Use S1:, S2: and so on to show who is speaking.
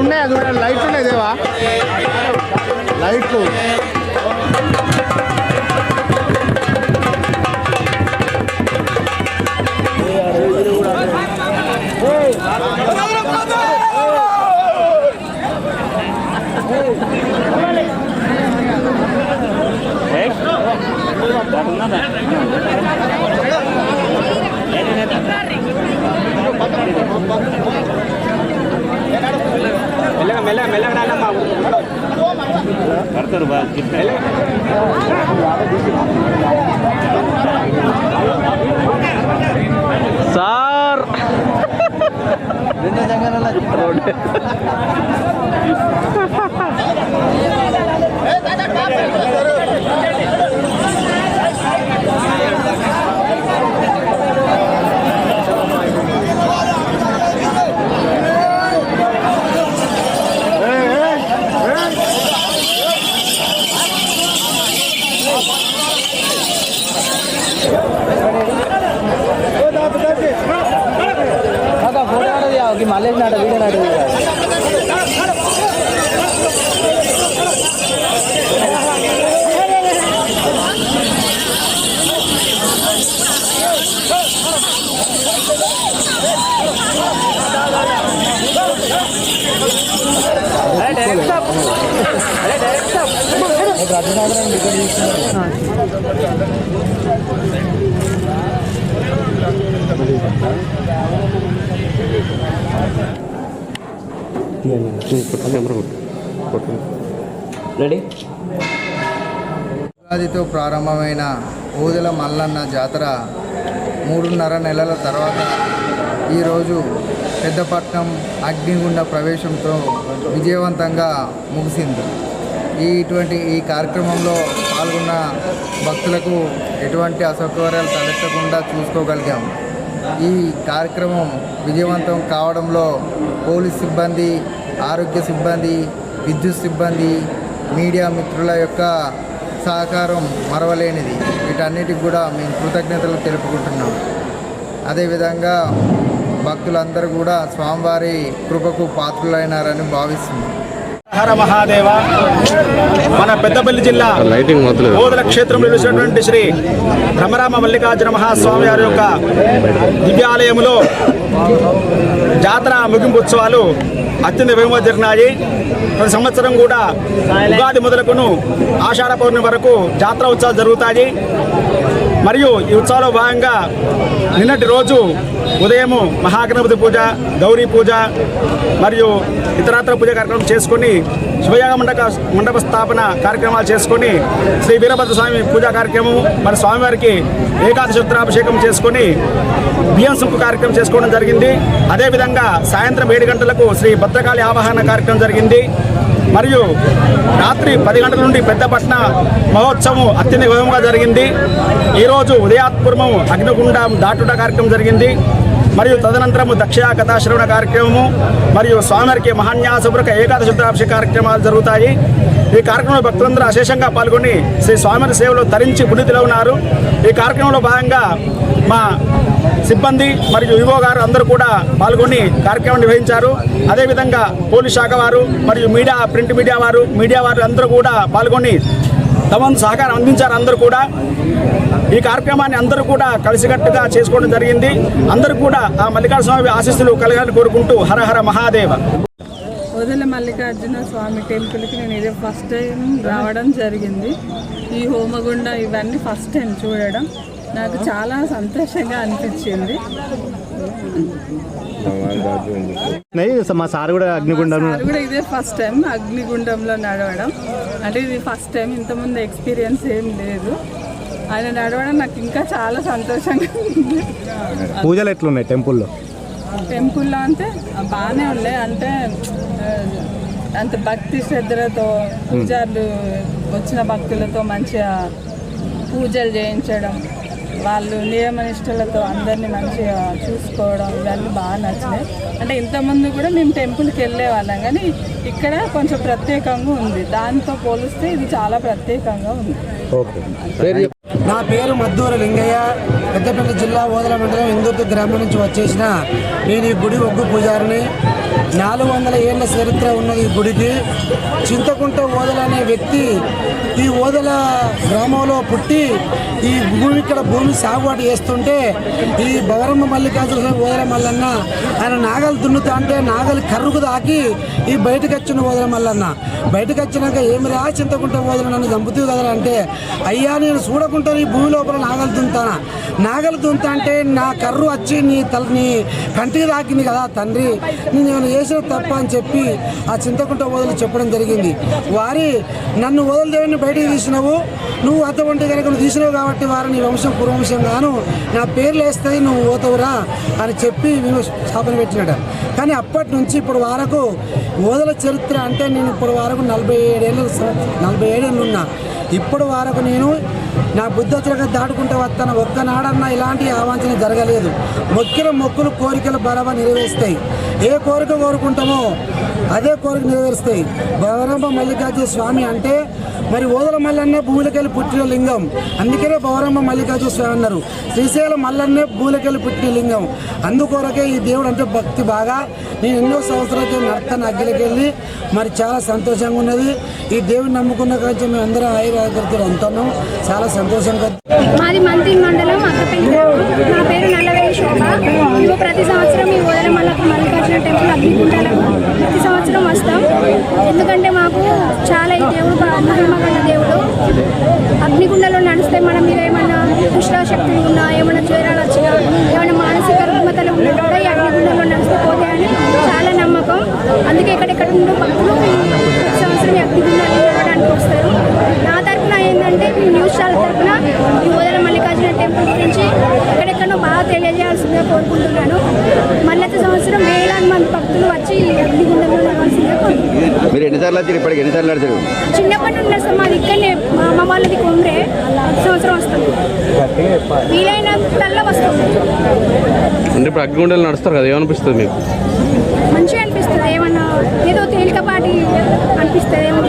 S1: ఉన్నాయా చూడండి, లైట్లు ఉన్నాయి దేవా, లైట్లు.
S2: మెల్లగా మెల్లగా కడతారు సార్
S3: మళ్ళీ నాట వీడియో నాట రెడీ.
S1: ఉగాదితో ప్రారంభమైన ఓదెల మల్లన్న జాతర 3.5 నెలల తర్వాత ఈరోజు పెద్దపట్నం అగ్నిగుండ ప్రవేశంతో విజయవంతంగా ముగిసింది. ఈ కార్యక్రమంలో పాల్గొన్న భక్తులకు ఎటువంటి అసౌకర్యాలు తలెత్తకుండా చూసుకోగలిగాం. ఈ కార్యక్రమం విజయవంతం కావడంలో పోలీస్ సిబ్బంది, ఆరోగ్య సిబ్బంది, విద్యుత్ సిబ్బంది, మీడియా మిత్రుల యొక్క సహకారం మరవలేనిది. వీటన్నిటికి కూడా మేము కృతజ్ఞతలు తెలుపుకుంటున్నాం. అదేవిధంగా భక్తులందరూ కూడా స్వామివారి కృపకు పాత్రులైనారని భావిస్తున్నాం.
S2: హర మహాదేవ. మన పెద్దపల్లి జిల్లా ఓదెల క్షేత్రంలో నిలిచినటువంటి శ్రీ భ్రమరామ మల్లికార్జున మహాస్వామి వారి యొక్క దివ్యాలయంలో జాతర ముగింపు ఉత్సవాలు అత్యంత వేగంగా జరిగినాయి. ప్రతి సంవత్సరం కూడా ఉగాది మొదలుకును ఆషాఢ పౌర్ణమి వరకు జాతర ఉత్సవాలు జరుగుతాయి. మరియు ఈ ఉత్సవాల్లో భాగంగా నిన్నటి రోజు ఉదయము మహాగణపతి పూజ, గౌరీ పూజ మరియు ఇతరత్ర పూజ కార్యక్రమం చేసుకొని శివయాగ మండప స్థాపన కార్యక్రమాలు చేసుకొని శ్రీ వీరభద్ర స్వామి పూజా కార్యక్రమం మరి స్వామివారికి ఏకాదశి రుద్రాభిషేకం చేసుకొని బియ్యం సుంపు కార్యక్రమం చేసుకోవడం జరిగింది. అదేవిధంగా సాయంత్రం 7 గంటలకు శ్రీ భద్రకాళి ఆవాహన కార్యక్రమం జరిగింది. మరియు రాత్రి 10 గంటల నుండి పెద్దపట్న మహోత్సవం అత్యంత వైభవంగా జరిగింది. ఈరోజు ఉదయాత్పూర్వము అగ్నిగుండం దాటుట కార్యక్రమం జరిగింది. మరియు తదనంతరము దక్ష కథాశ్రవణ కార్యక్రమము మరియు స్వామివారికి మహాన్యాసపూర్వక ఏకాదశి రుద్రాభిషేక కార్యక్రమాలు జరుగుతాయి. ఈ కార్యక్రమంలో భక్తులందరూ అశేషంగా పాల్గొని శ్రీ స్వామివారి సేవలో తరించి పుణితులు ఉన్నారు. ఈ కార్యక్రమంలో భాగంగా మా సిబ్బంది మరియు యువో గారు అందరూ కూడా పాల్గొని కార్యక్రమం నిర్వహించారు. అదేవిధంగా పోలీస్ శాఖ వారు మరియు మీడియా, ప్రింట్ మీడియా వారు అందరూ కూడా పాల్గొని తమ సహకారం అందించారు. అందరూ కూడా ఈ కార్యక్రమాన్ని అందరూ కూడా కలిసికట్టుగా చేసుకోవడం జరిగింది. అందరూ కూడా ఆ మల్లికార్జున స్వామి ఆశీస్సులు కలగాలని కోరుకుంటూ హర హర మహాదేవ.
S3: ఓదెల మల్లికార్జున స్వామి టెంపుల్కి నేను ఇదే ఫస్ట్ టైం రావడం జరిగింది. ఈ హోమగుండ ఇవన్నీ ఫస్ట్ టైం చూడడం నాకు చాలా సంతోషంగా అనిపించింది.
S4: మా సార్ కూడా అగ్నిగుండం
S3: కూడా ఇదే ఫస్ట్ టైం అగ్నిగుండంలో నడవడం. అంటే ఇది ఫస్ట్ టైం, ఇంతకుముందు ఎక్స్పీరియన్స్ ఏం లేదు. ఆయన నడవడం నాకు ఇంకా చాలా సంతోషంగా ఉంది.
S4: పూజలు ఎట్లున్నాయి టెంపుల్లో?
S3: టెంపుల్లో అంటే బాగానే ఉన్నాయి. అంటే అంత భక్తి శ్రద్ధలతో పూజారులు వచ్చిన భక్తులతో మంచిగా పూజలు చేయించడం, వాళ్ళు నియమనిష్టలతో అందరినీ మంచిగా చూసుకోవడం, ఇవన్నీ బాగా నచ్చినాయి. అంటే ఇంతకుముందు కూడా మేము టెంపుల్కి వెళ్ళే వాళ్ళం, కానీ ఇక్కడ కొంచెం ప్రత్యేకంగా ఉంది. దాంతో పోలిస్తే ఇది చాలా ప్రత్యేకంగా ఉంది.
S5: నా పేరు మద్దూరు లింగయ్య, పెద్దపల్లి జిల్లా ఓదెల మండలం ఇందూరు గ్రామం నుంచి వచ్చేసిన నేను ఈ గుడి ఒగ్గు పూజారిని. 400 ఏళ్ల చరిత్ర ఉన్నది ఈ గుడికి. చింతకుంట ఓదెల అనే వ్యక్తి ఈ ఓదెల గ్రామంలో పుట్టి ఈ ఇక్కడ భూమి సాగుబాటు చేస్తుంటే ఈ బవరమ్మ మల్లికార్జున ఓదెల మల్లన్న ఆయన నాగలు దున్నుతా అంటే నాగలి కర్రుకు దాకి ఈ బయటకు వచ్చిన ఓదెల మల్లన్న. బయటకు వచ్చినాక ఏమిరా చింతకుంట ఓదెల నన్ను చంపుతూ కదా అంటే, అయ్యా నేను చూడకుండా ఈ భూమి లోపల నాగలు దున్నుతానా, నాగలు దున్నుతా అంటే నా కర్రు వచ్చి నీ కంటికి తాకింది కదా తండ్రి, నేను చేసిన తప్ప అని చెప్పి ఆ చింతకుంట ఓదెలు చెప్పడం జరిగింది. వారి నన్ను ఓదెల దేవుడిని బయటికి తీసినావు, నువ్వు అటువంటి కనుక నువ్వు తీసినావు కాబట్టి వారు నీ వంశం పూర్వవంశంగాను నా పేర్లు వేస్తుంది, నువ్వు పోతావురా అని చెప్పి స్థాపన పెట్టినాడు. కానీ అప్పటి నుంచి ఇప్పుడు వరకు ఓదెల చరిత్ర అంటే నేను ఇప్పుడు వరకు 47 ఏళ్ళు ఉన్నా. ఇప్పుడు వరకు నేను నా బుద్ధతులుగా దాటుకుంటూ వస్తాను. ఒక్కనాడన్నా ఇలాంటి ఆవాంఛన జరగలేదు. మొక్కిన మొక్కులు కోరికలు బరాబర్ నెరవేరుస్తాయి. ఏ కోరిక కోరుకుంటామో అదే కోరిక నెరవేరుస్తాయి. బవరమ్మ మల్లికార్జున స్వామి అంటే మరి ఓదెల మల్లన్నే భూమిలోకెళ్ళి పుట్టిన లింగం, అందుకనే బవరమ్మ మల్లికార్జున స్వామి అన్నారు. శ్రీశైలం మల్లన్నే భూమిలోకెళ్ళి పుట్టిన లింగం. అందుకొరకే ఈ దేవుడు అంటే భక్తి బాగా. నేను ఎన్నో సంవత్సరాలతో నడతాను అగ్గిలకెళ్ళి, మరి చాలా సంతోషంగా ఉన్నది. ఈ దేవుడిని నమ్ముకున్న కానీ మేము అందరం ఆయుర్వేదతో అంటున్నాం, చాలా సంతోషంగా.
S6: మాది మంత్రి మండలం అక్కపల్లి. నా పేరు నల్లవేలి శోభ. మేము ప్రతి సంవత్సరం ఈ ఓదెల మల్లికార్జున టెంపుల్ అగ్నిగుండాలకు ప్రతి సంవత్సరం వస్తాం. ఎందుకంటే మాకు చాలా ఈ దేవుడు మహిమగల దేవుడు. అగ్నిగుండంలో నడిస్తే మన మీద ఏమైనా దుష్టశక్తులు ఉన్నా, ఏమైనా జ్వరాలు వచ్చినా, ఏమైనా మానసిక రుగ్మతలు ఉన్నా కూడా ఈ అగ్నిగుండంలో నడిస్తే పోతాయని చాలా నమ్మకం. అందుకే ఎక్కడెక్కడ ఉండే భక్తులు ప్రతి సంవత్సరం ఈ అగ్నిగుండాలు నడవడానికి వస్తారు. నా తరఫున ఏంటంటే మీ న్యూస్ ఛానల్ తరఫున ఈ ఓదెల మల్లికార్జున టెంపుల్ గురించి ఎక్కడెక్కడో బాగా తెలియజేయాల్సిందిగా కోరుకుంటున్నాను. మళ్ళీ సంవత్సరం వేలాది మంది భక్తులు వచ్చి అగ్నిగుండంలో నడవాల్సిందిగా కోరుకుంటున్నాను.
S4: మీరు ఎన్నిసార్లు వచ్చారు? ఇప్పటికి ఎన్నిసార్లు నడిచారు?
S6: చిన్నప్పటి నుండి వస్తాం. మాది ఇక్కడనే, మా అమ్మ వాళ్ళది కొమ్రే. సంవత్సరం వస్తాం, వీలైనంతల్లా వస్తాం.
S7: అంటే ఇప్పుడు అగ్నిగుండాలు నడుస్తారు కదా, ఏమనిపిస్తుంది మీకు?
S6: మంచిగా అనిపిస్తుంది. ఏమన్నా ఏదో తేలికపాటి అనిపిస్తుంది, ఏమో